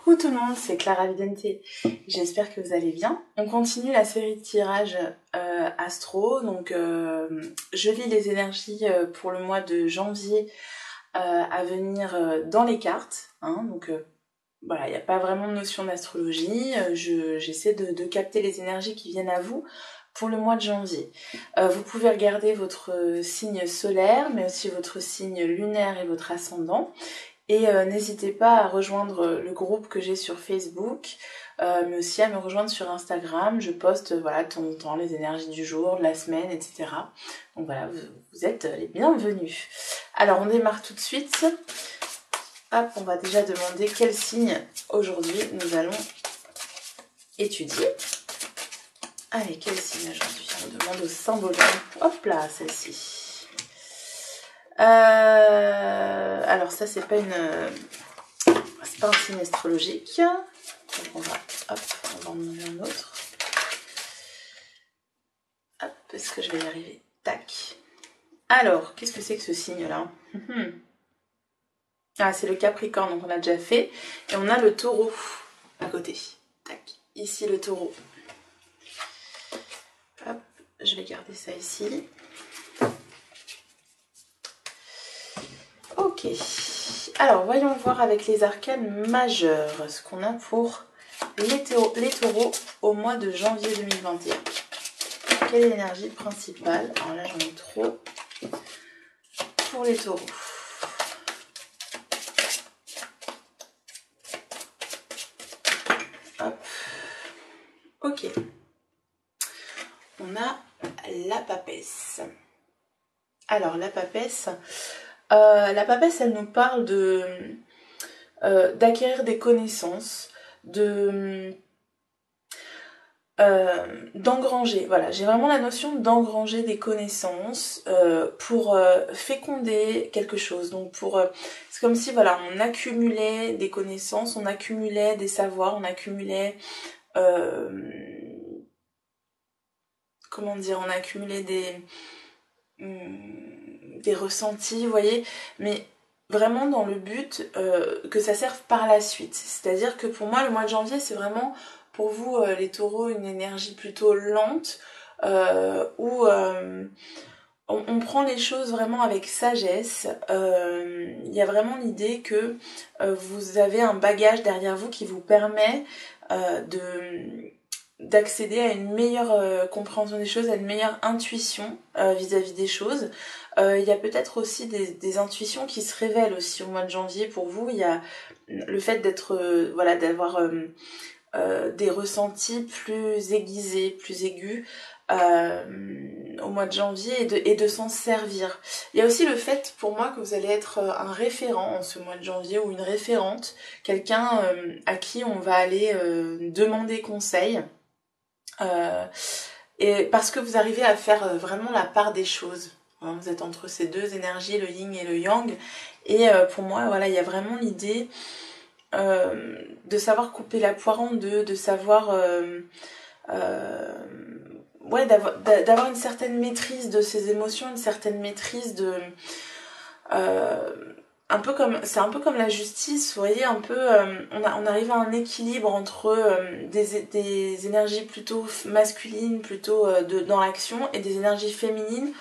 Coucou tout le monde, c'est Clara Vidente, j'espère que vous allez bien. On continue la série de tirages astro, donc je lis les énergies pour le mois de janvier à venir dans les cartes, hein, donc voilà, il n'y a pas vraiment de notion d'astrologie, j'essaie de capter les énergies qui viennent à vous pour le mois de janvier. Vous pouvez regarder votre signe solaire, mais aussi votre signe lunaire et votre ascendant. Et n'hésitez pas à rejoindre le groupe que j'ai sur Facebook, mais aussi à me rejoindre sur Instagram. Je poste voilà, de temps en temps les énergies du jour, de la semaine, etc. Donc voilà, vous êtes les bienvenus. Alors on démarre tout de suite. Hop, on va déjà demander quel signe aujourd'hui nous allons étudier. Allez, quel signe aujourd'hui? On demande au symbologue. Hop là, celle-ci. Alors ça c'est pas un signe astrologique, donc on va en demander un autre. Hop, est-ce que je vais y arriver? Tac. Alors, qu'est-ce que c'est que ce signe là? Ah, c'est le Capricorne, donc on a déjà fait, et on a le Taureau à côté. Tac, ici le Taureau. Hop, je vais garder ça ici. Ok, alors voyons voir avec les arcanes majeurs ce qu'on a pour les taureaux au mois de janvier 2021. Quelle est l'énergie principale? Alors là j'en ai trop pour les taureaux. Hop. Ok, on a la papesse. Alors la papesse... elle nous parle d'acquérir des connaissances, d'engranger. Voilà, j'ai vraiment la notion d'engranger des connaissances pour féconder quelque chose. Donc c'est comme si voilà, on accumulait des connaissances, on accumulait des savoirs, on accumulait comment dire, on accumulait des ressentis, vous voyez, mais vraiment dans le but que ça serve par la suite. C'est-à-dire que pour moi, le mois de janvier, c'est vraiment, pour vous, les taureaux, une énergie plutôt lente, où on prend les choses vraiment avec sagesse. Il y a vraiment l'idée que vous avez un bagage derrière vous qui vous permet d'accéder à une meilleure compréhension des choses, à une meilleure intuition vis-à-vis des choses. Il y a peut-être aussi des intuitions qui se révèlent aussi au mois de janvier pour vous. Il y a le fait d'être voilà, d'avoir des ressentis plus aiguisés, plus aigus au mois de janvier et de s'en servir. Il y a aussi le fait pour moi que vous allez être un référent en ce mois de janvier ou une référente, quelqu'un à qui on va aller demander conseil. Et parce que vous arrivez à faire vraiment la part des choses. Vous êtes entre ces deux énergies, le yin et le yang. Et pour moi, voilà, il y a vraiment l'idée de savoir couper la poire en deux, de savoir ouais, d'avoir une certaine maîtrise de ses émotions, une certaine maîtrise de c'est un peu comme la justice, vous voyez, un peu on arrive à un équilibre entre des énergies plutôt masculines, plutôt dans l'action, et des énergies féminines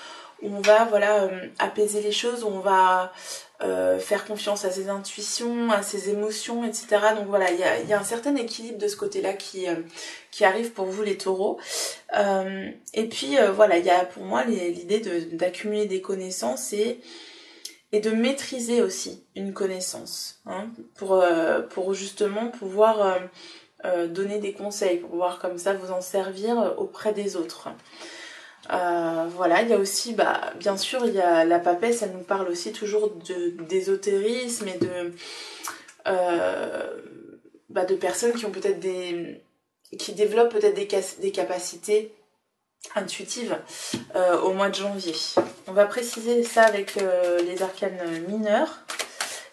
où on va voilà apaiser les choses, où on va faire confiance à ses intuitions, à ses émotions, etc. Donc voilà, il y a un certain équilibre de ce côté-là qui arrive pour vous les taureaux. Et puis voilà, il y a pour moi l'idée d'accumuler des connaissances et de maîtriser aussi une connaissance, hein, pour justement pouvoir donner des conseils, pour pouvoir comme ça vous en servir auprès des autres. Voilà, il y a aussi, bien sûr, il y a la papesse, elle nous parle aussi toujours d'ésotérisme et de personnes qui ont peut-être qui développent peut-être des capacités intuitive au mois de janvier. On va préciser ça avec les arcanes mineurs.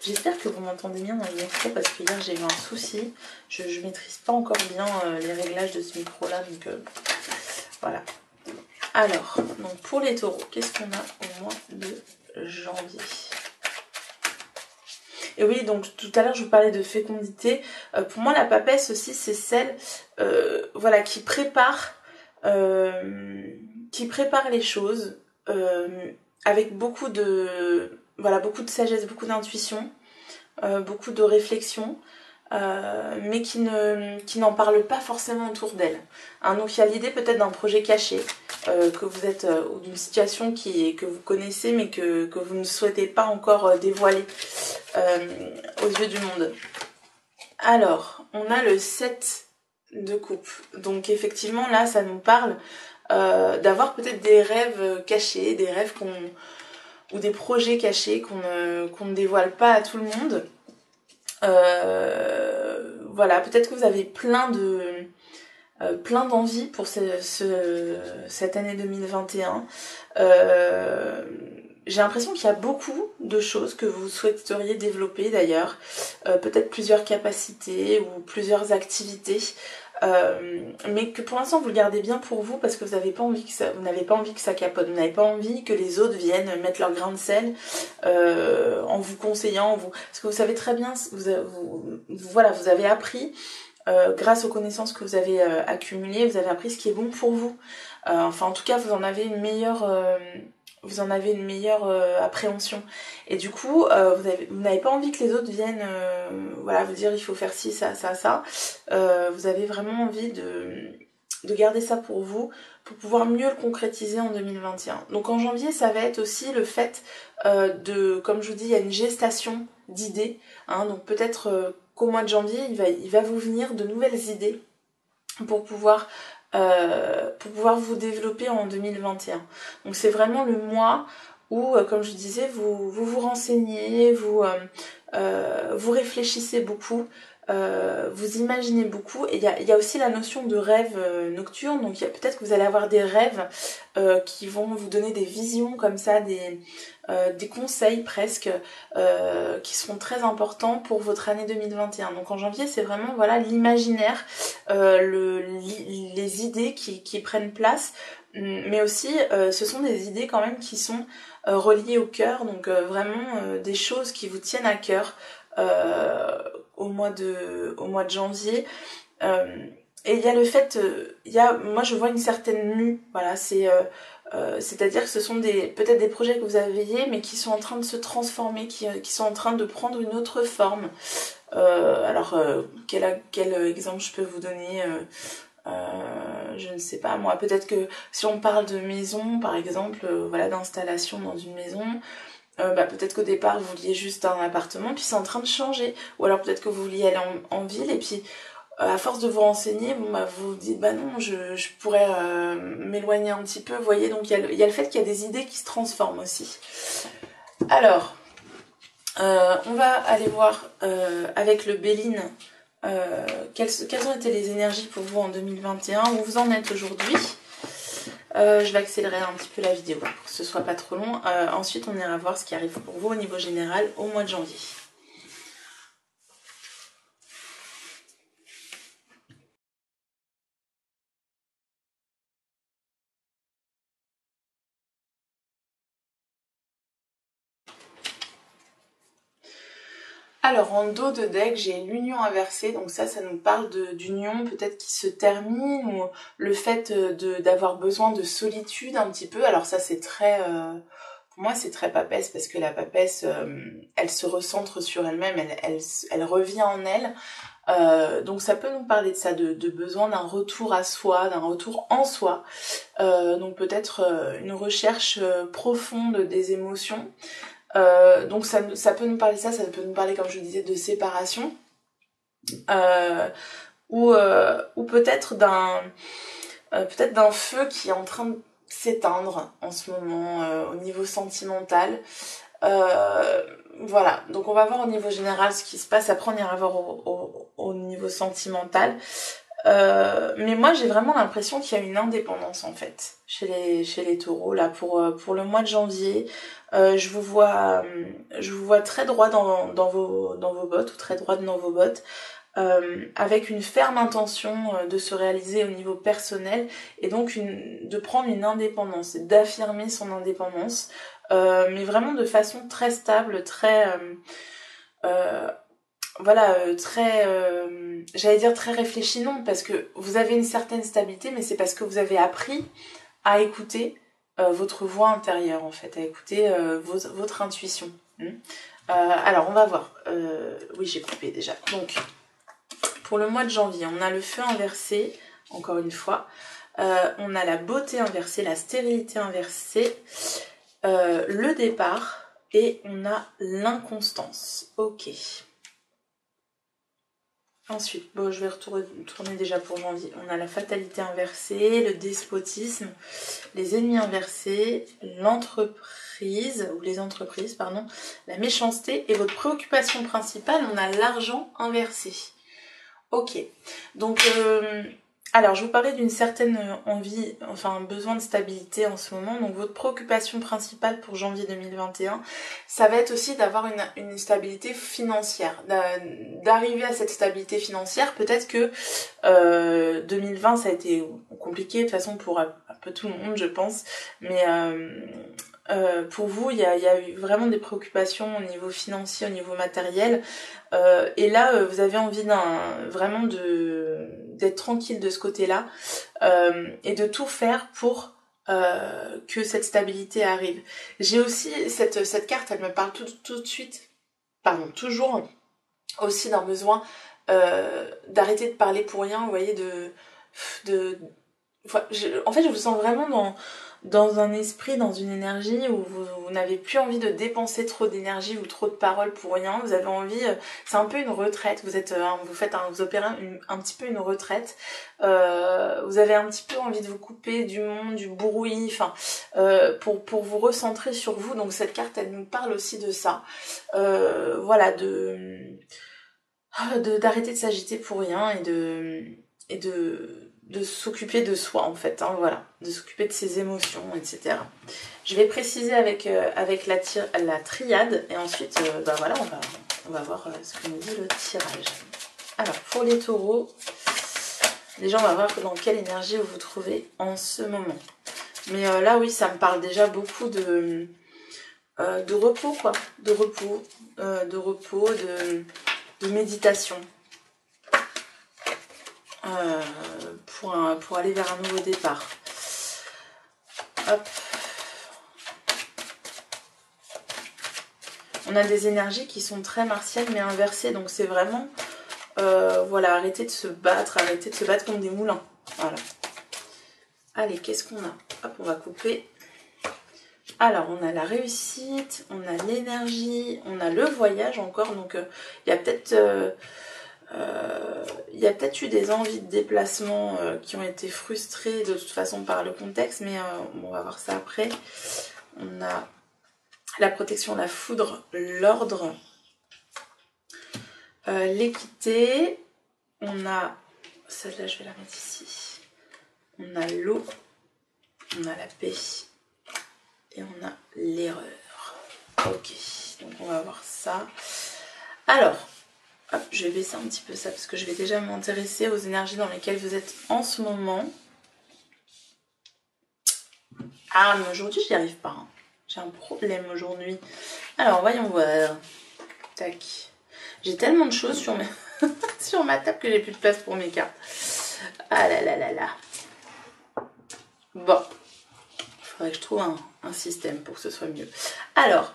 J'espère que vous m'entendez bien dans le micro parce que hier j'ai eu un souci. Je maîtrise pas encore bien les réglages de ce micro là, donc voilà. Alors, donc pour les taureaux, qu'est-ce qu'on a au mois de janvier? Et oui, donc tout à l'heure je vous parlais de fécondité. Pour moi la papesse aussi c'est celle voilà, qui prépare les choses avec beaucoup de sagesse, beaucoup d'intuition, beaucoup de réflexion. Mais qui n'en parle pas forcément autour d'elle. Hein, donc il y a l'idée peut-être d'un projet caché, que vous êtes, ou d'une situation que vous connaissez mais que vous ne souhaitez pas encore dévoiler aux yeux du monde. Alors, on a le 7 de coupe. Donc effectivement là ça nous parle d'avoir peut-être des rêves cachés, des rêves ou des projets cachés qu'on ne dévoile pas à tout le monde. Voilà, peut-être que vous avez plein d'envie pour cette année 2021. J'ai l'impression qu'il y a beaucoup de choses que vous souhaiteriez développer d'ailleurs, peut-être plusieurs capacités ou plusieurs activités, mais que pour l'instant vous le gardez bien pour vous parce que vous n'avez pas envie que ça capote, vous n'avez pas envie que les autres viennent mettre leur grain de sel en vous conseillant, parce que vous savez très bien, vous avez appris. Grâce aux connaissances que vous avez accumulées, vous avez appris ce qui est bon pour vous. Enfin, en tout cas, vous en avez une meilleure appréhension. Et du coup, vous n'avez pas envie que les autres viennent vous dire il faut faire ci, ça, ça, ça. Vous avez vraiment envie de garder ça pour vous, pour pouvoir mieux le concrétiser en 2021. Donc en janvier, ça va être aussi le fait comme je vous dis, il y a une gestation d'idées. Hein, donc peut-être qu'au mois de janvier, il va vous venir de nouvelles idées pour pouvoir vous développer en 2021. Donc c'est vraiment le mois où, comme je disais, vous renseignez, vous réfléchissez beaucoup, vous imaginez beaucoup. Et il y a aussi la notion de rêve nocturne. Donc peut-être que vous allez avoir des rêves qui vont vous donner des visions comme ça, des conseils presque qui seront très importants pour votre année 2021. Donc en janvier, c'est vraiment l'imaginaire, les idées qui prennent place, mais aussi ce sont des idées quand même qui sont reliées au cœur, donc vraiment des choses qui vous tiennent à cœur au mois de janvier. Et il y a le fait, moi je vois une certaine mue, voilà, c'est-à-dire que ce sont peut-être des projets que vous avez mais qui sont en train de se transformer, qui sont en train de prendre une autre forme. Quel exemple je peux vous donner je ne sais pas moi, peut-être que si on parle de maison par exemple, d'installation dans une maison, peut-être qu'au départ vous vouliez juste un appartement puis c'est en train de changer, ou alors peut-être que vous vouliez aller en ville et puis à force de vous renseigner, vous vous dites non, je pourrais m'éloigner un petit peu, vous voyez. Donc il y a le fait qu'il y a des idées qui se transforment aussi. Alors on va aller voir avec le Béline quelles ont été les énergies pour vous en 2021, où vous en êtes aujourd'hui. Je vais accélérer un petit peu la vidéo pour que ce soit pas trop long. Ensuite on ira voir ce qui arrive pour vous au niveau général au mois de janvier. Alors en dos de deck, j'ai l'union inversée, donc ça nous parle d'union peut-être qui se termine, ou le fait d'avoir besoin de solitude un petit peu. Alors ça c'est très, pour moi c'est très papesse, parce que la papesse, elle se recentre sur elle-même, elle revient en elle. Donc ça peut nous parler de ça, de besoin d'un retour à soi, d'un retour en soi. Donc peut-être une recherche profonde des émotions. Donc ça peut nous parler ça peut nous parler, comme je disais, de séparation, ou peut-être d'un feu qui est en train de s'éteindre en ce moment au niveau sentimental. Voilà, donc on va voir au niveau général ce qui se passe, après on ira voir au niveau sentimental. Mais moi j'ai vraiment l'impression qu'il y a une indépendance en fait chez les taureaux là pour le mois de janvier. Je vous vois très droit dans vos bottes, ou très droite dans vos bottes, avec une ferme intention de se réaliser au niveau personnel, et donc de prendre une indépendance, d'affirmer son indépendance, mais vraiment de façon très stable, très voilà, très, j'allais dire très réfléchi, non, parce que vous avez une certaine stabilité, mais c'est parce que vous avez appris à écouter votre voix intérieure, en fait, à écouter votre intuition. Alors, on va voir. Oui, j'ai coupé déjà. Donc, pour le mois de janvier, on a le feu inversé, encore une fois. On a la beauté inversée, la stérilité inversée, le départ, et on a l'inconstance. Ok. Ensuite, bon, je vais retourner déjà pour janvier. On a la fatalité inversée, le despotisme, les ennemis inversés, l'entreprise, ou les entreprises, pardon, la méchanceté, et votre préoccupation principale, on a l'argent inversé. Ok, donc alors je vous parlais d'une certaine envie, enfin besoin de stabilité en ce moment, donc votre préoccupation principale pour janvier 2021, ça va être aussi d'avoir une stabilité financière, d'arriver à cette stabilité financière. Peut-être que 2020 ça a été compliqué de toute façon pour un peu tout le monde je pense, mais pour vous, il y a eu vraiment des préoccupations au niveau financier, au niveau matériel, et là, vous avez envie vraiment d'être tranquille de ce côté-là, et de tout faire pour que cette stabilité arrive. J'ai aussi cette carte, elle me parle tout de suite, pardon, toujours aussi d'un besoin d'arrêter de parler pour rien, vous voyez, en fait, je vous sens vraiment dans un esprit, dans une énergie où vous n'avez plus envie de dépenser trop d'énergie ou trop de paroles pour rien. Vous avez envie, c'est un peu une retraite. Vous opérez un petit peu une retraite. Vous avez un petit peu envie de vous couper du monde, du bruit, enfin, pour vous recentrer sur vous. Donc cette carte, elle nous parle aussi de ça. Voilà, d'arrêter de s'agiter pour rien et de s'occuper de soi en fait, hein, voilà, de s'occuper de ses émotions, etc. Je vais préciser avec la triade et ensuite bah voilà, on va voir ce que nous dit le tirage. Alors pour les taureaux, déjà on va voir dans quelle énergie vous vous trouvez en ce moment. Mais là oui, ça me parle déjà beaucoup de repos quoi, de repos, de méditation. Pour aller vers un nouveau départ. Hop. On a des énergies qui sont très martiennes mais inversées, donc c'est vraiment voilà, arrêtez de se battre comme des moulins. Voilà. Allez, qu'est-ce qu'on a? Hop, on va couper. Alors, on a la réussite, on a l'énergie, on a le voyage encore, donc il y a peut-être eu des envies de déplacement qui ont été frustrées de toute façon par le contexte, mais on va voir ça après. On a la protection, la foudre, l'ordre, l'équité. On a, celle-là je vais la mettre ici. On a l'eau, on a la paix et on a l'erreur. Ok, donc on va voir ça. Alors, hop, je vais baisser un petit peu ça parce que je vais déjà m'intéresser aux énergies dans lesquelles vous êtes en ce moment. Ah, mais aujourd'hui, j'y arrive pas. Hein. J'ai un problème aujourd'hui. Alors, voyons voir. Tac. J'ai tellement de choses sur, sur ma table que j'ai plus de place pour mes cartes. Ah là là là là. Bon. Il faudrait que je trouve un système pour que ce soit mieux. Alors,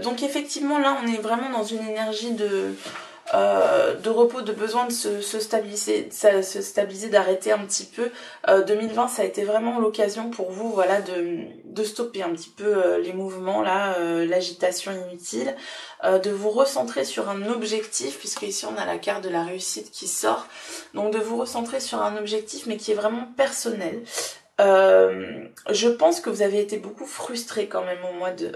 donc effectivement, là, on est vraiment dans une énergie de repos, de besoin de se stabiliser, d'arrêter un petit peu. 2020, ça a été vraiment l'occasion pour vous, voilà, de stopper un petit peu les mouvements là, l'agitation inutile, de vous recentrer sur un objectif, puisque ici on a la carte de la réussite qui sort, donc de vous recentrer sur un objectif, mais qui est vraiment personnel. Je pense que vous avez été beaucoup frustré quand même au mois de,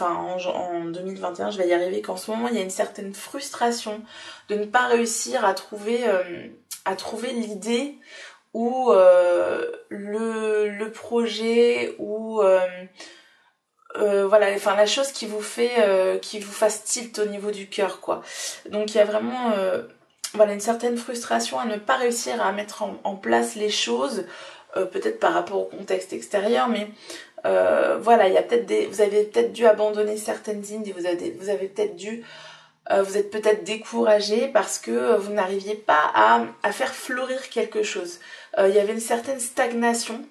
en 2021, je vais y arriver, qu'en ce moment il y a une certaine frustration de ne pas réussir à trouver l'idée ou le projet ou voilà, enfin la chose qui vous fasse tilt au niveau du cœur quoi. Donc il y a vraiment voilà une certaine frustration à ne pas réussir à mettre en place les choses. Peut-être par rapport au contexte extérieur, mais voilà, il y a peut-être vous avez peut-être dû abandonner certaines idées, vous avez peut-être dû Vous êtes peut-être découragé parce que vous n'arriviez pas à faire fleurir quelque chose. Il y avait une certaine stagnation,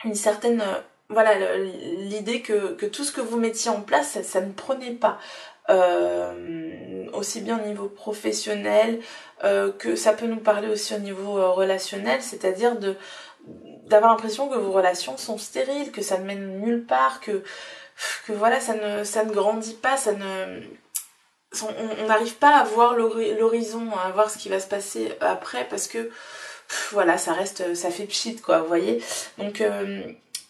une certaine... voilà, l'idée que tout ce que vous mettiez en place, ça ne prenait pas. Aussi bien au niveau professionnel que ça peut nous parler aussi au niveau relationnel, c'est-à-dire d'avoir l'impression que vos relations sont stériles, que ça ne mène nulle part, que voilà, ça ne grandit pas, on n'arrive pas à voir l'horizon, à voir ce qui va se passer après, parce que voilà, ça fait pchit, quoi, vous voyez. Donc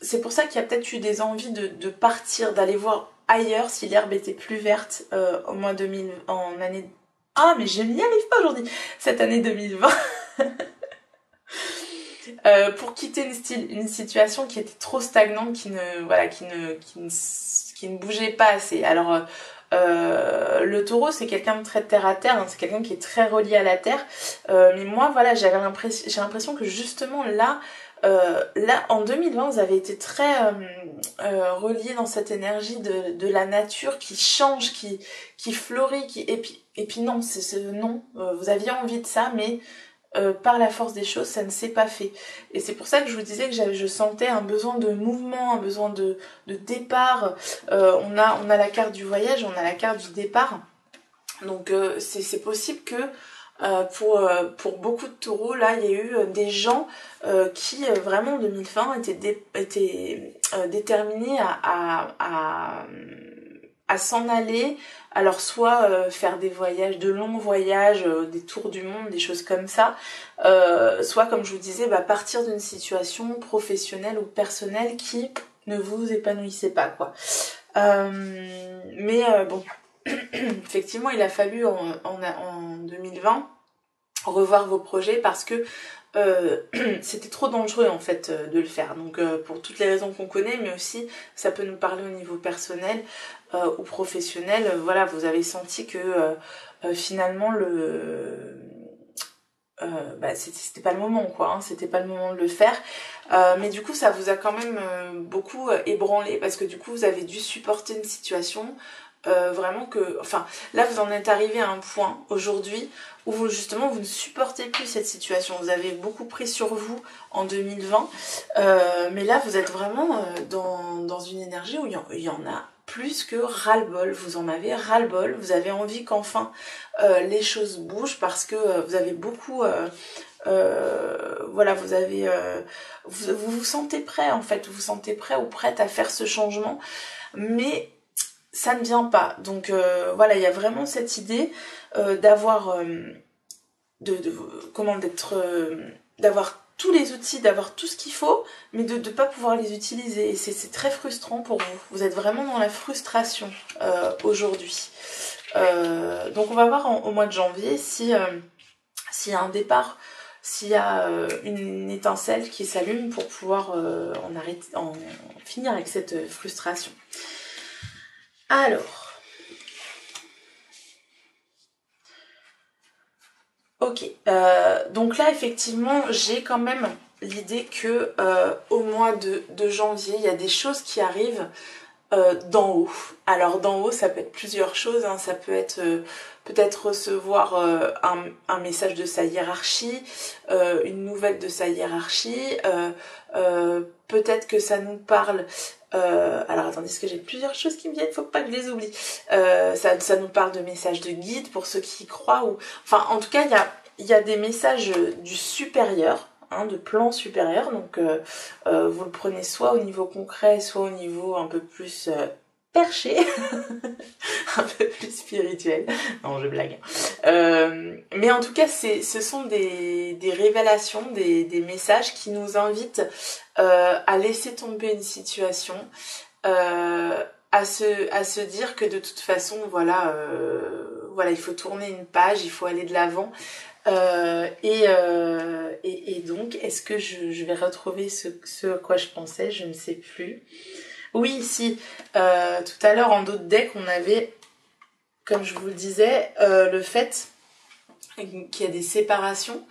c'est pour ça qu'il y a peut-être eu des envies de partir, d'aller voir ailleurs si l'herbe était plus verte au mois 2000, en année... Ah, mais je n'y arrive pas aujourd'hui, cette année 2020. Pour quitter une situation qui était trop stagnante, qui ne bougeait pas assez. Alors le taureau, c'est quelqu'un de très terre à terre, hein, c'est quelqu'un qui est très relié à la terre. Mais moi, voilà, j'ai l'impression que justement là, en 2020, vous avez été très relié dans cette énergie de la nature qui change, qui fleurit, et puis non, non, vous aviez envie de ça, mais par la force des choses, ça ne s'est pas fait. Et c'est pour ça que je vous disais que je sentais un besoin de mouvement, un besoin de départ. On a la carte du voyage, on a la carte du départ. Donc c'est possible que pour beaucoup de taureaux, là, il y a eu des gens qui, vraiment, en 2020, étaient déterminés à s'en aller. Alors soit faire des voyages, de longs voyages, des tours du monde, des choses comme ça, soit comme je vous disais, partir d'une situation professionnelle ou personnelle qui ne vous épanouissait pas, quoi. Mais bon, effectivement, il a fallu en 2020 revoir vos projets parce que c'était trop dangereux en fait de le faire. Donc pour toutes les raisons qu'on connaît, mais aussi ça peut nous parler au niveau personnel ou professionnel. Voilà, vous avez senti que finalement c'était pas le moment, quoi, hein, c'était pas le moment de le faire, mais du coup ça vous a quand même beaucoup ébranlé parce que du coup vous avez dû supporter une situation vraiment là vous en êtes arrivé à un point aujourd'hui où justement vous ne supportez plus cette situation. Vous avez beaucoup pris sur vous en 2020, mais là vous êtes vraiment dans une énergie où il y en a plus que ras-le-bol. Vous en avez ras-le-bol, vous avez envie qu'enfin les choses bougent parce que vous avez beaucoup... voilà, vous vous sentez prêt en fait, vous vous sentez prêt ou prête à faire ce changement, mais ça ne vient pas. Donc voilà, il y a vraiment cette idée d'avoir d'avoir tous les outils, d'avoir tout ce qu'il faut, mais de ne pas pouvoir les utiliser. Et c'est très frustrant pour vous. Vous êtes vraiment dans la frustration aujourd'hui. Donc on va voir au mois de janvier s'il y a un départ, s'il y a une étincelle qui s'allume pour pouvoir en finir avec cette frustration. Alors, ok, donc là effectivement j'ai quand même l'idée que au mois de janvier il y a des choses qui arrivent d'en haut. Alors d'en haut ça peut être plusieurs choses, hein. Ça peut être peut-être recevoir un message de sa hiérarchie, une nouvelle de sa hiérarchie, peut-être que ça nous parle... alors attendez, parce que j'ai plusieurs choses qui me viennent, faut pas que je les oublie. Ça nous parle de messages de guide pour ceux qui y croient, ou enfin en tout cas il y a des messages du supérieur, hein, de plan supérieur. Donc vous le prenez soit au niveau concret, soit au niveau un peu plus perché, un peu plus spirituel. Non, je blague. Mais en tout cas, ce sont des révélations, des messages qui nous invitent à laisser tomber une situation, à se dire que de toute façon, voilà, il faut tourner une page, il faut aller de l'avant. Et donc, est-ce que je vais retrouver ce à quoi je pensais? Je ne sais plus. Oui, ici, tout à l'heure en d'autres decks, on avait, comme je vous le disais, le fait qu'il y a des séparations.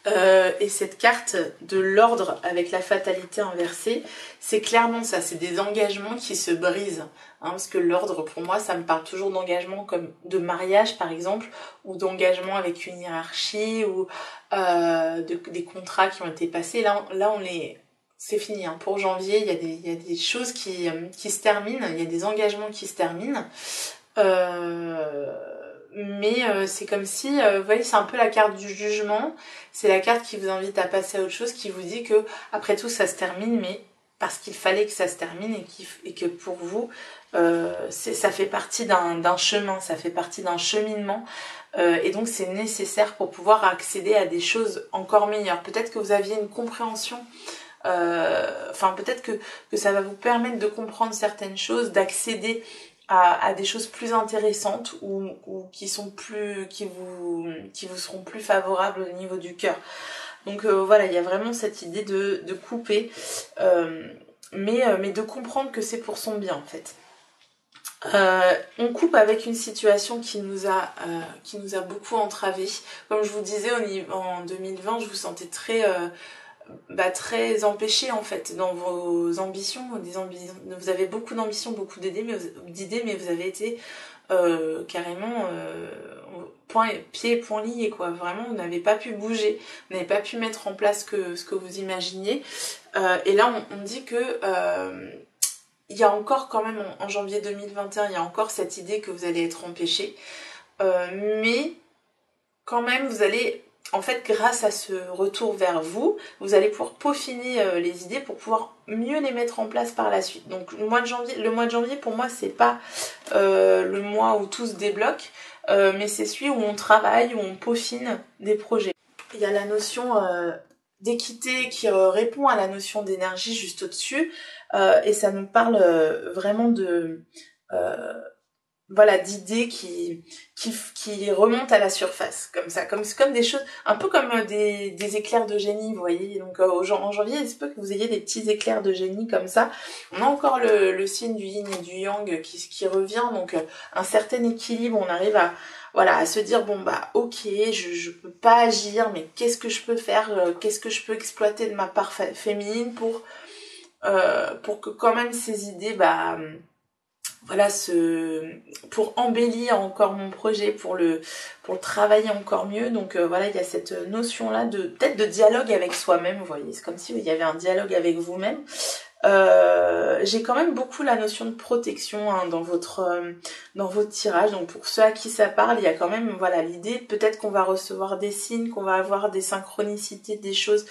Et cette carte de l'ordre avec la fatalité inversée, c'est clairement ça, c'est des engagements qui se brisent. Hein, parce que l'ordre, pour moi, ça me parle toujours d'engagement comme de mariage, par exemple, ou d'engagement avec une hiérarchie, ou des contrats qui ont été passés. Là c'est fini. Hein. Pour janvier, il y a des choses qui se terminent, il y a des engagements qui se terminent. Mais c'est comme si, vous voyez, c'est un peu la carte du jugement, c'est la carte qui vous invite à passer à autre chose, qui vous dit que après tout ça se termine, mais parce qu'il fallait que ça se termine et que pour vous, ça fait partie d'un chemin, ça fait partie d'un cheminement, et donc c'est nécessaire pour pouvoir accéder à des choses encore meilleures. Peut-être que vous aviez une compréhension, peut-être que ça va vous permettre de comprendre certaines choses, d'accéder à des choses plus intéressantes ou qui vous seront plus favorables au niveau du cœur. Donc voilà, il y a vraiment cette idée de couper, mais de comprendre que c'est pour son bien en fait. On coupe avec une situation qui nous a beaucoup entravés. Comme je vous disais, en 2020, je vous sentais très empêché en fait dans vos ambitions, vous avez beaucoup d'ambitions, beaucoup d'idées, mais vous avez été carrément pieds et poings liés quoi. Vraiment, vous n'avez pas pu bouger, vous n'avez pas pu mettre en place ce que vous imaginiez. Et là, on dit que il y a encore quand même en janvier 2021, il y a encore cette idée que vous allez être empêché, mais quand même vous allez, en fait, grâce à ce retour vers vous, vous allez pouvoir peaufiner les idées pour pouvoir mieux les mettre en place par la suite. Donc le mois de janvier pour moi c'est pas le mois où tout se débloque, mais c'est celui où on travaille, où on peaufine des projets. Il y a la notion d'équité qui répond à la notion d'énergie juste au-dessus, et ça nous parle vraiment de d'idées qui remontent à la surface, comme ça, comme des choses, un peu comme des éclairs de génie, vous voyez. Donc en janvier, il se peut que vous ayez des petits éclairs de génie comme ça. On a encore le signe du yin et du yang qui revient, donc un certain équilibre, on arrive à se dire bon bah ok, je peux pas agir, mais qu'est-ce que je peux faire, qu'est-ce que je peux exploiter de ma part féminine pour que quand même ces idées pour embellir encore mon projet, pour le travailler encore mieux. Donc il y a cette notion là peut-être de dialogue avec soi-même, vous voyez, c'est comme si il y avait un dialogue avec vous-même. J'ai quand même beaucoup la notion de protection dans votre tirage. Donc pour ceux à qui ça parle, il y a quand même l'idée, peut-être qu'on va recevoir des signes, qu'on va avoir des synchronicités, des choses,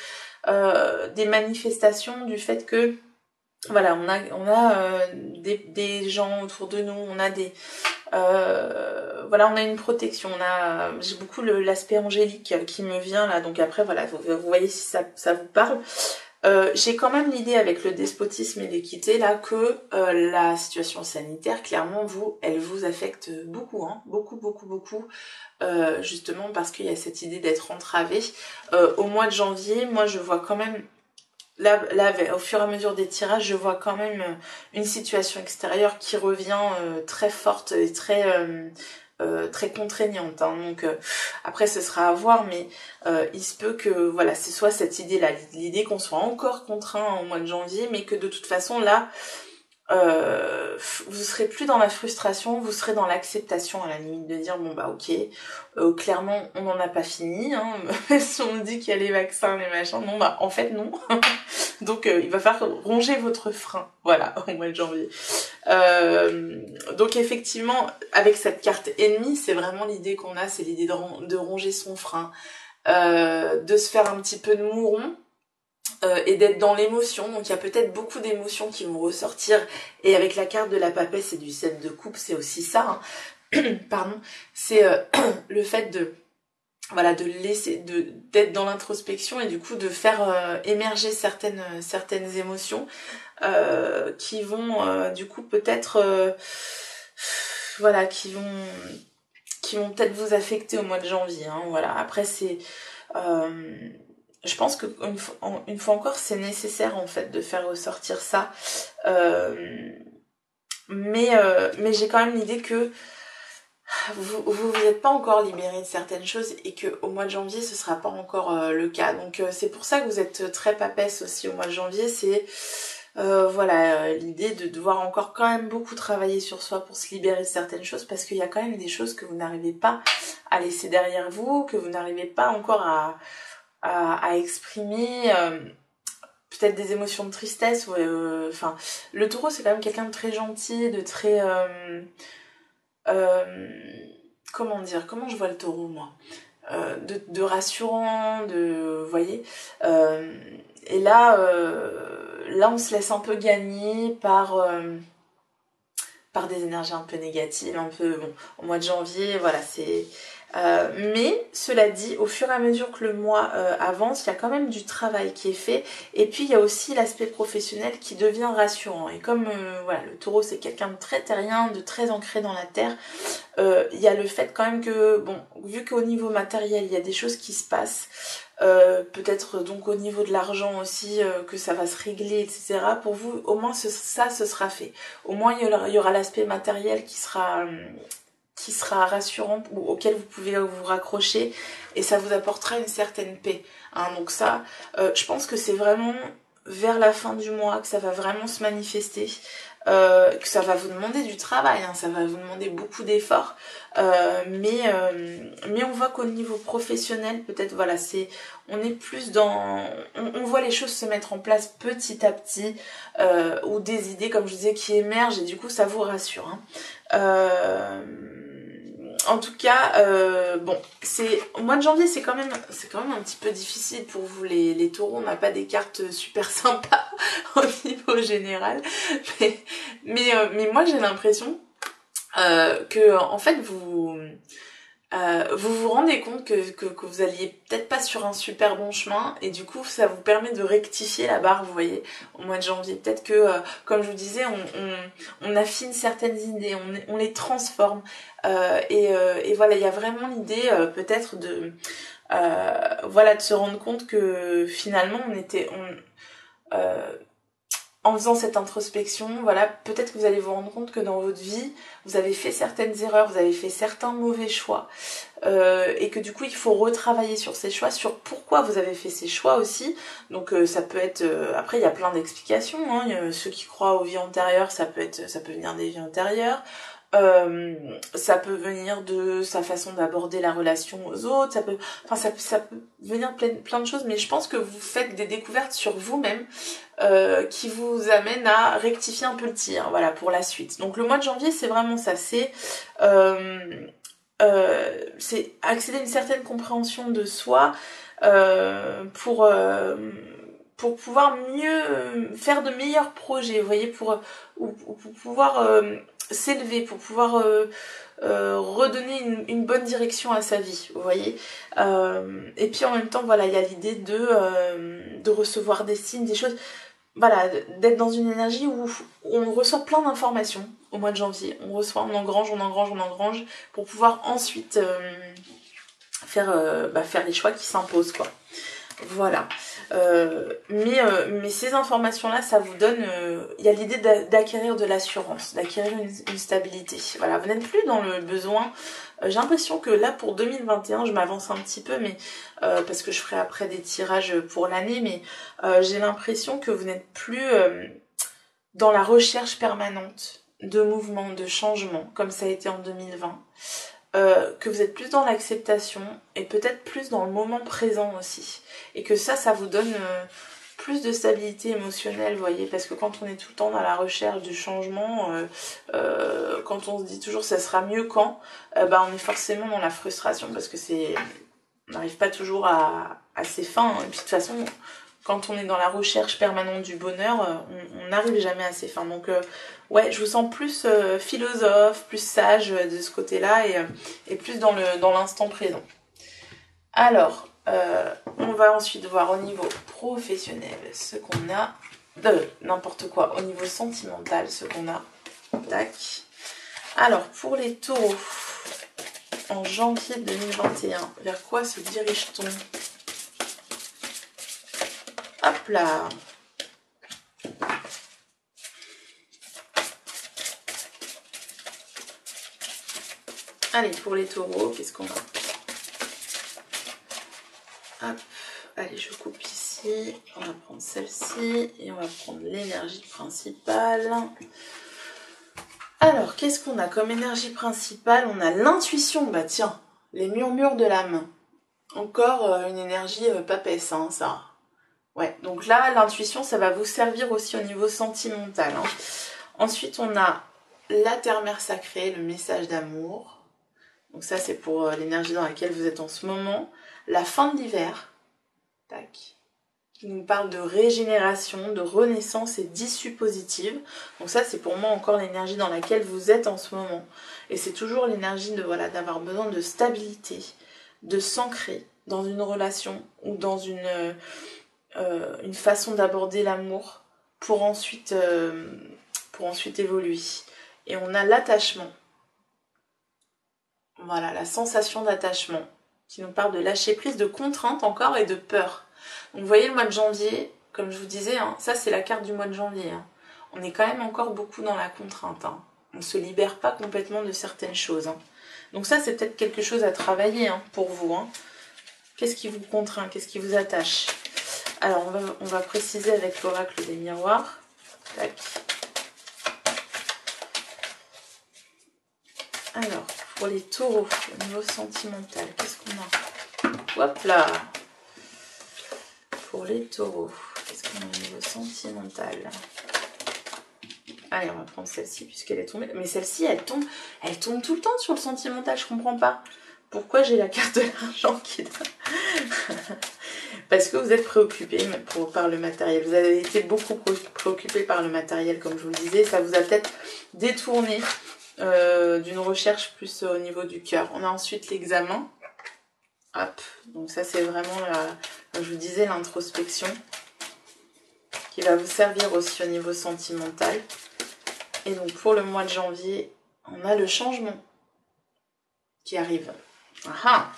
des manifestations du fait que on a des gens autour de nous, on a on a une protection, j'ai beaucoup l'aspect angélique qui me vient là, donc après vous voyez si ça vous parle. J'ai quand même l'idée avec le despotisme et l'équité là que la situation sanitaire clairement elle vous affecte beaucoup, hein, beaucoup, justement parce qu'il y a cette idée d'être entravé. Au mois de janvier, moi je vois quand même là, au fur et à mesure des tirages, je vois quand même une situation extérieure qui revient très forte et très contraignante. Hein. Donc après, ce sera à voir, mais il se peut que ce soit cette idée-là, l'idée qu'on soit encore contraint au mois de janvier, mais que de toute façon là, vous serez plus dans la frustration, vous serez dans l'acceptation à la limite de dire bon bah ok, clairement on n'en a pas fini, hein, même si on dit qu'il y a les vaccins, les machins, non bah en fait non. Donc il va falloir ronger votre frein, au mois de janvier. Donc effectivement, avec cette carte ennemie, c'est vraiment l'idée qu'on a, c'est l'idée de ronger son frein, de se faire un petit peu de mouron, et d'être dans l'émotion. Donc il y a peut-être beaucoup d'émotions qui vont ressortir, et avec la carte de la papesse et du 7 de coupe, c'est aussi ça, hein. Pardon, c'est le fait de laisser, d'être dans l'introspection et du coup de faire émerger certaines émotions qui vont du coup peut-être qui vont peut-être vous affecter au mois de janvier, hein. Après c'est je pense que une fois encore c'est nécessaire en fait de faire ressortir ça, mais j'ai quand même l'idée que vous n'êtes pas encore libéré de certaines choses et qu'au mois de janvier ce sera pas encore le cas. Donc c'est pour ça que vous êtes très papesse aussi au mois de janvier. C'est voilà l'idée de devoir encore quand même beaucoup travailler sur soi pour se libérer de certaines choses, parce qu'il y a quand même des choses que vous n'arrivez pas à laisser derrière vous, que vous n'arrivez pas encore à exprimer. Peut-être des émotions de tristesse. Enfin, le taureau c'est quand même quelqu'un de très gentil, de très comment dire, comment je vois le taureau moi, de rassurant, vous voyez, et là on se laisse un peu gagner par des énergies un peu négatives, un peu bon, au mois de janvier, voilà, c'est mais cela dit, au fur et à mesure que le mois avance, il y a quand même du travail qui est fait, et puis il y a aussi l'aspect professionnel qui devient rassurant. Et comme voilà, le taureau c'est quelqu'un de très terrien, de très ancré dans la terre, il y a le fait quand même que, bon, vu qu'au niveau matériel il y a des choses qui se passent, peut-être donc au niveau de l'argent aussi, que ça va se régler, etc. Pour vous, au moins ça ce sera fait. Au moins il y aura l'aspect matériel qui sera rassurant, ou auquel vous pouvez vous raccrocher, et ça vous apportera une certaine paix. Hein. Donc ça, je pense que c'est vraiment vers la fin du mois que ça va vraiment se manifester, que ça va vous demander du travail, hein, ça va vous demander beaucoup d'efforts, mais on voit qu'au niveau professionnel, peut-être voilà, on est plus dans, on voit les choses se mettre en place petit à petit, ou des idées, comme je disais, qui émergent, et du coup ça vous rassure. Hein. En tout cas, bon, au mois de janvier, c'est quand même un petit peu difficile pour vous les taureaux. On n'a pas des cartes super sympas au niveau général, mais moi j'ai l'impression que en fait vous vous rendez compte que vous alliez peut-être pas sur un super bon chemin, et du coup ça vous permet de rectifier la barre, vous voyez, au mois de janvier. Peut-être que, comme je vous disais, on affine certaines idées, on les transforme, et voilà, il y a vraiment l'idée peut-être voilà, de se rendre compte que finalement en faisant cette introspection, voilà, peut-être que vous allez vous rendre compte que dans votre vie, vous avez fait certaines erreurs, vous avez fait certains mauvais choix, et que du coup, il faut retravailler sur ces choix, sur pourquoi vous avez fait ces choix aussi. Donc ça peut être, après il y a plein d'explications, hein. Ceux qui croient aux vies antérieures, ça peut venir des vies antérieures. Ça peut venir de sa façon d'aborder la relation aux autres, ça peut venir plein de choses, mais je pense que vous faites des découvertes sur vous-même, qui vous amènent à rectifier un peu le tir, voilà, pour la suite. Donc le mois de janvier, c'est vraiment ça, c'est accéder à une certaine compréhension de soi, pour pouvoir mieux faire de meilleurs projets, vous voyez, pour pouvoir s'élever, pour pouvoir redonner une bonne direction à sa vie, vous voyez. Et puis en même temps, voilà, il y a l'idée de recevoir des signes, des choses, voilà, d'être dans une énergie où on reçoit plein d'informations au mois de janvier. On engrange pour pouvoir ensuite faire les choix qui s'imposent, quoi. Voilà. Mais ces informations-là, ça vous donne... Il y a l'idée d'acquérir de l'assurance, d'acquérir une stabilité. Voilà, vous n'êtes plus dans le besoin. J'ai l'impression que là, pour 2021, je m'avance un petit peu, mais parce que je ferai après des tirages pour l'année, mais j'ai l'impression que vous n'êtes plus dans la recherche permanente de mouvement, de changement, comme ça a été en 2020. Que vous êtes plus dans l'acceptation, et peut-être plus dans le moment présent aussi, et que ça vous donne plus de stabilité émotionnelle, vous voyez, parce que quand on est tout le temps dans la recherche du changement, quand on se dit toujours ça sera mieux quand, on est forcément dans la frustration, parce que on n'arrive pas toujours à ses fins, et puis de toute façon, quand on est dans la recherche permanente du bonheur, on n'arrive jamais à ses fins. Donc ouais, je vous sens plus philosophe, plus sage de ce côté-là, et plus dans l'instant présent. Alors, on va ensuite voir au niveau professionnel ce qu'on a, n'importe quoi, au niveau sentimental ce qu'on a. Tac. Alors, pour les taureaux, en janvier 2021, vers quoi se dirige-t-on ? Hop là. Allez, pour les taureaux, qu'est-ce qu'on a? Hop, allez, je coupe ici. On va prendre celle-ci et on va prendre l'énergie principale. Alors, qu'est-ce qu'on a comme énergie principale? On a l'intuition, bah tiens, les murmures de l'âme. Encore une énergie papesse, hein, ça. Ouais, donc là, l'intuition, ça va vous servir aussi au niveau sentimental. Hein. Ensuite, on a la terre-mère sacrée, le message d'amour. Donc ça, c'est pour l'énergie dans laquelle vous êtes en ce moment. La fin de l'hiver, tac, qui nous parle de régénération, de renaissance et d'issue positive. Donc ça, c'est pour moi encore l'énergie dans laquelle vous êtes en ce moment. Et c'est toujours l'énergie de voilà, d'avoir besoin de stabilité, de s'ancrer dans une relation ou dans une façon d'aborder l'amour pour ensuite évoluer. Et on a l'attachement. Voilà, la sensation d'attachement qui nous parle de lâcher prise, de contrainte encore et de peur. Donc vous voyez le mois de janvier, comme je vous disais, hein, ça c'est la carte du mois de janvier. Hein. On est quand même encore beaucoup dans la contrainte. Hein. On ne se libère pas complètement de certaines choses. Hein. Donc ça c'est peut-être quelque chose à travailler hein, pour vous. Hein. Qu'est-ce qui vous contraint? Qu'est-ce qui vous attache? Alors on va préciser avec l'oracle des miroirs. Tac. Alors, pour les taureaux, au niveau sentimental, qu'est-ce qu'on a? Hop là! Pour les taureaux, qu'est-ce qu'on a au niveau sentimental? Allez, on va prendre celle-ci puisqu'elle est tombée. Mais celle-ci, elle tombe tout le temps sur le sentimental, je comprends pas. Pourquoi j'ai la carte de l'argent qui donne? Parce que vous êtes préoccupé par le matériel. Vous avez été beaucoup préoccupé par le matériel, comme je vous le disais. Ça vous a peut-être détourné d'une recherche plus au niveau du cœur. On a ensuite l'examen. Hop, donc ça c'est vraiment, comme je vous disais, l'introspection qui va vous servir aussi au niveau sentimental. Et donc pour le mois de janvier, on a le changement qui arrive. Ah.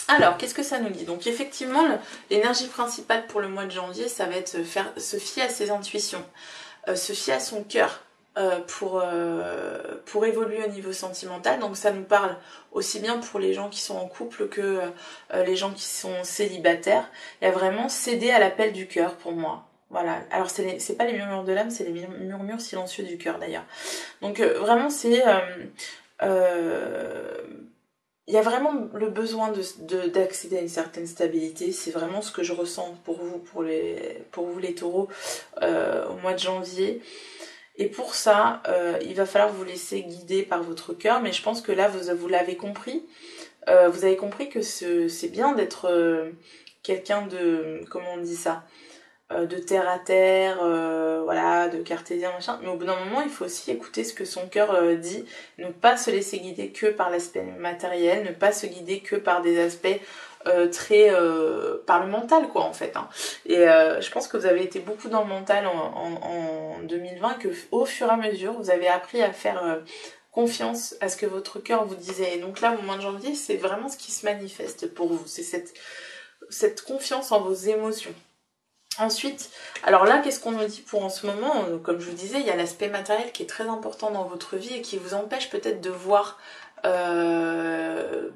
Alors, qu'est-ce que ça nous dit? Donc effectivement, l'énergie principale pour le mois de janvier, ça va être se fier à ses intuitions, se fier à son cœur. Pour évoluer au niveau sentimental. Donc ça nous parle aussi bien pour les gens qui sont en couple que les gens qui sont célibataires. Il y a vraiment céder à l'appel du cœur pour moi. Voilà. Alors c'est pas les murmures de l'âme, c'est les murmures silencieux du cœur d'ailleurs. Donc vraiment c'est il y a vraiment le besoin d'accéder à une certaine stabilité. C'est vraiment ce que je ressens pour vous les taureaux au mois de janvier. Et pour ça, il va falloir vous laisser guider par votre cœur. Mais je pense que là, vous l'avez compris. Vous avez compris que c'est bien d'être quelqu'un de... Comment on dit ça? De terre à terre, voilà, de cartésien, machin. Mais au bout d'un moment, il faut aussi écouter ce que son cœur dit. Ne pas se laisser guider que par l'aspect matériel. Ne pas se guider que par des aspects... très par le mental quoi en fait hein. Et je pense que vous avez été beaucoup dans le mental en 2020 que au fur et à mesure vous avez appris à faire confiance à ce que votre cœur vous disait. Et donc là au mois de janvier c'est vraiment ce qui se manifeste pour vous, c'est cette confiance en vos émotions. Ensuite, alors là, qu'est-ce qu'on nous dit pour en ce moment? Comme je vous disais, il y a l'aspect matériel qui est très important dans votre vie et qui vous empêche peut-être de voir de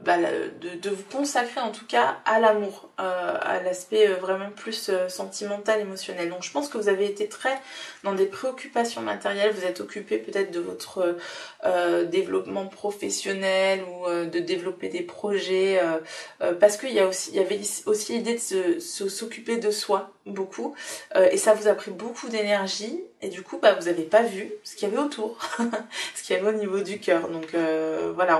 vous consacrer en tout cas à l'amour, à l'aspect vraiment plus sentimental, émotionnel. Donc je pense que vous avez été très dans des préoccupations matérielles, vous êtes occupé peut-être de votre développement professionnel ou de développer des projets parce qu'il y avait aussi l'idée de s'occuper de soi beaucoup et ça vous a pris beaucoup d'énergie et du coup vous n'avez pas vu ce qu'il y avait autour ce qu'il y avait au niveau du cœur. Donc voilà,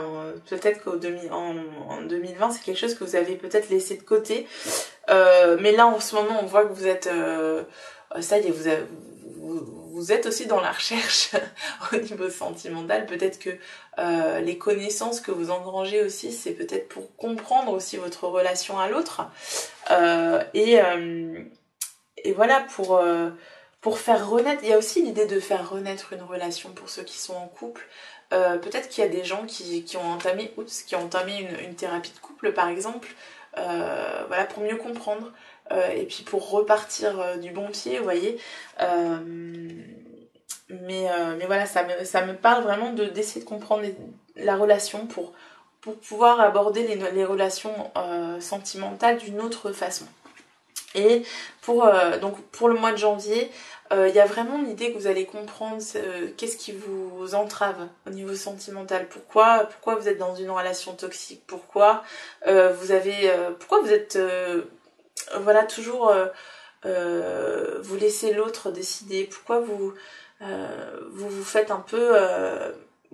peut-être qu'en 2020 c'est quelque chose que vous avez peut-être laissé de côté mais là en ce moment on voit que vous êtes ça y est, vous êtes aussi dans la recherche au niveau sentimental. Peut-être que les connaissances que vous engrangez aussi, c'est peut-être pour comprendre aussi votre relation à l'autre. Et voilà, pour faire renaître. Il y a aussi l'idée de faire renaître une relation pour ceux qui sont en couple. Peut-être qu'il y a des gens qui ont entamé une thérapie de couple, par exemple. Voilà, pour mieux comprendre. Et puis pour repartir du bon pied, vous voyez. Mais voilà, ça me parle vraiment d'essayer de comprendre la relation, pour pouvoir aborder les relations sentimentales d'une autre façon. Et donc pour le mois de janvier, il y a vraiment l'idée que vous allez comprendre qu'est-ce qui vous entrave au niveau sentimental. Pourquoi vous êtes dans une relation toxique. Pourquoi vous êtes voilà, toujours vous laissez l'autre décider. Pourquoi vous faites un peu...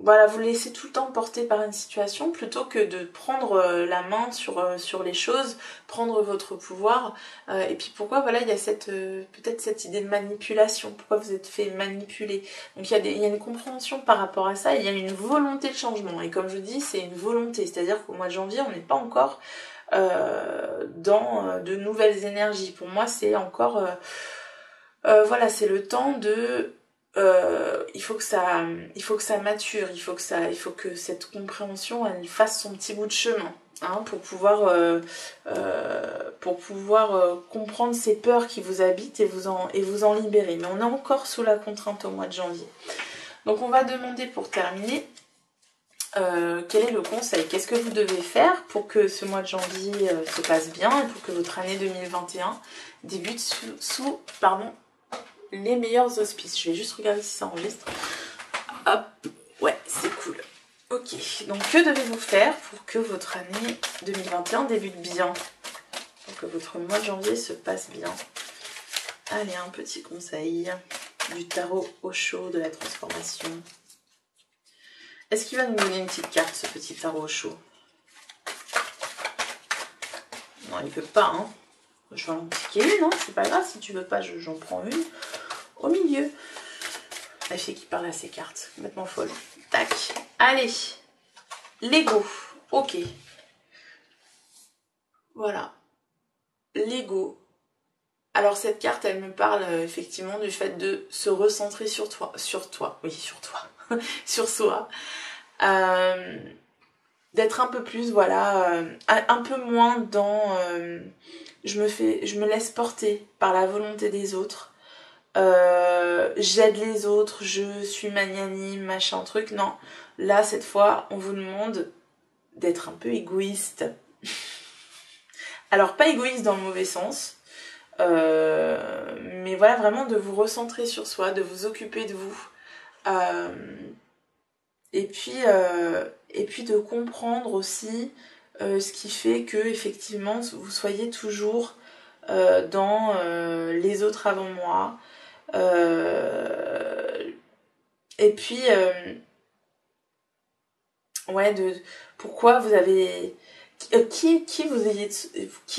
voilà, vous laissez tout le temps porter par une situation plutôt que de prendre la main sur les choses, prendre votre pouvoir. Et puis pourquoi, voilà, il y a peut-être cette idée de manipulation. Pourquoi vous êtes fait manipuler. Donc il y a une compréhension par rapport à ça, et il y a une volonté de changement. Et comme je dis, c'est une volonté. C'est-à-dire qu'au mois de janvier, on n'est pas encore dans de nouvelles énergies. Pour moi, c'est encore... voilà, c'est le temps de... il faut que ça mature, il faut que cette compréhension elle fasse son petit bout de chemin, hein, pour pouvoir comprendre ces peurs qui vous habitent et vous en libérer. Mais on est encore sous la contrainte au mois de janvier. Donc on va demander pour terminer quel est le conseil, qu'est-ce que vous devez faire pour que ce mois de janvier se passe bien et pour que votre année 2021 débute sous les meilleurs auspices. Je vais juste regarder si ça enregistre. Hop, ouais, c'est cool. Ok, donc que devez-vous faire pour que votre année 2021 débute bien, pour que votre mois de janvier se passe bien? Allez, un petit conseil du tarot Osho de la transformation. Est-ce qu'il va nous donner une petite carte, ce petit tarot Osho? Non, il peut pas, hein. Je vais en piquer une, hein. C'est pas grave, si tu veux pas, j'en prends une. Au milieu. La fille qui parle à ses cartes. Complètement folle. Tac. Allez. L'ego. Ok. Voilà. L'ego. Alors cette carte, elle me parle effectivement du fait de se recentrer sur toi. Sur toi. Oui, sur toi. Sur soi. D'être un peu plus, voilà, un peu moins dans... je me laisse porter par la volonté des autres. J'aide les autres, je suis magnanime, machin truc. Non, là, cette fois, on vous demande d'être un peu égoïste. Alors, pas égoïste dans le mauvais sens, mais voilà, vraiment de vous recentrer sur soi, de vous occuper de vous. Et puis de comprendre aussi ce qui fait que effectivement vous soyez toujours dans les autres avant moi. Et puis ouais, pourquoi vous avez qui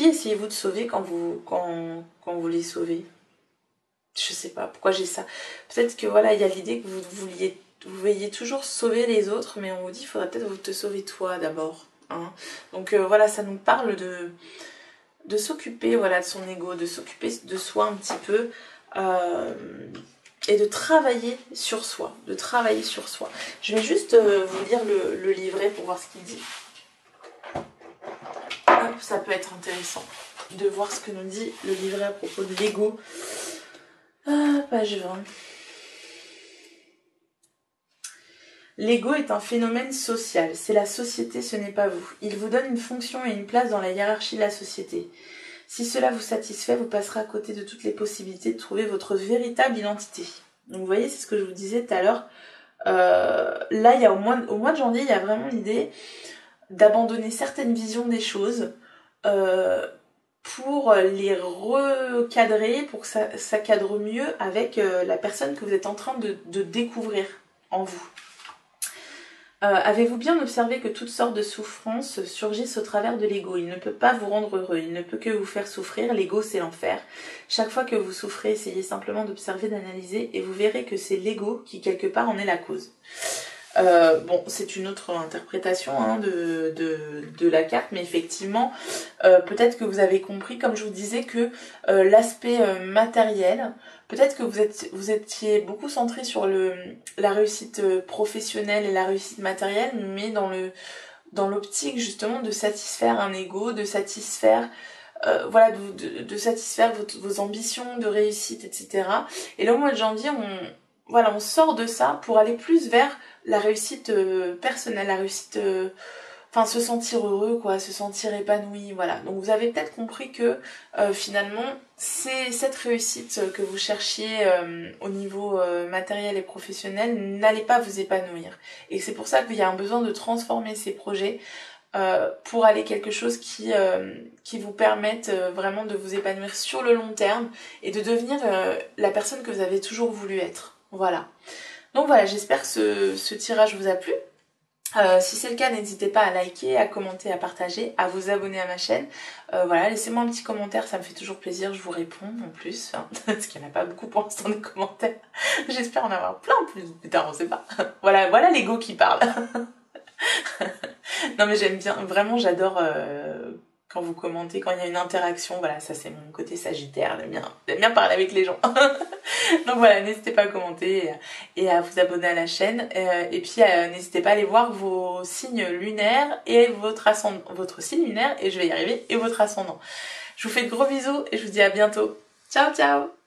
essayez-vous de sauver quand vous les sauvez? Je sais pas pourquoi j'ai ça. Peut-être que voilà, il y a l'idée que vous veuillez toujours sauver les autres, mais on vous dit il faudrait peut-être te sauver toi d'abord, hein. Donc voilà, ça nous parle de s'occuper, voilà, de son ego, de s'occuper de soi un petit peu, et de travailler sur soi, Je vais juste vous lire le livret pour voir ce qu'il dit. Hop, ça peut être intéressant de voir ce que nous dit le livret à propos de l'ego. Page 20. L'ego est un phénomène social. C'est la société, ce n'est pas vous. Il vous donne une fonction et une place dans la hiérarchie de la société. Si cela vous satisfait, vous passerez à côté de toutes les possibilités de trouver votre véritable identité. Donc vous voyez, c'est ce que je vous disais tout à l'heure. Là, il y a au mois de janvier, il y a vraiment l'idée d'abandonner certaines visions des choses pour les recadrer, pour que ça cadre mieux avec la personne que vous êtes en train de découvrir en vous. Avez-vous bien observé que toutes sortes de souffrances surgissent au travers de l'ego? Il ne peut pas vous rendre heureux, il ne peut que vous faire souffrir. L'ego, c'est l'enfer. Chaque fois que vous souffrez, essayez simplement d'observer, d'analyser, et vous verrez que c'est l'ego qui, quelque part, en est la cause. Bon, c'est une autre interprétation, hein, de la carte, mais effectivement, peut-être que vous avez compris, comme je vous disais, que l'aspect matériel, peut-être que vous étiez beaucoup centré sur la réussite professionnelle et la réussite matérielle, mais dans l'optique justement de satisfaire un ego, de satisfaire voilà, de satisfaire vos ambitions de réussite, etc. Et là, au mois de janvier, voilà, on sort de ça pour aller plus vers la réussite personnelle, la réussite, enfin se sentir heureux, quoi, se sentir épanoui, voilà. Donc vous avez peut-être compris que finalement, c'est cette réussite que vous cherchiez au niveau matériel et professionnel n'allait pas vous épanouir. Et c'est pour ça qu'il y a un besoin de transformer ces projets pour aller quelque chose qui vous permette vraiment de vous épanouir sur le long terme et de devenir la personne que vous avez toujours voulu être. Voilà. Donc voilà, j'espère que ce tirage vous a plu. Si c'est le cas, n'hésitez pas à liker, à commenter, à partager, à vous abonner à ma chaîne. Voilà, laissez-moi un petit commentaire, ça me fait toujours plaisir, je vous réponds en plus. Hein, parce qu'il n'y en a pas beaucoup pour l'instant de commentaires. J'espère en avoir plein plus. Putain, on sait pas. Voilà l'ego qui parle. Non mais j'aime bien, vraiment j'adore quand vous commentez, quand il y a une interaction, voilà, ça c'est mon côté sagittaire, j'aime bien parler avec les gens. Donc voilà, n'hésitez pas à commenter et à vous abonner à la chaîne. Et puis n'hésitez pas à aller voir vos signes lunaires et votre signe lunaire, et je vais y arriver, et votre ascendant. Je vous fais de gros bisous et je vous dis à bientôt. Ciao ciao!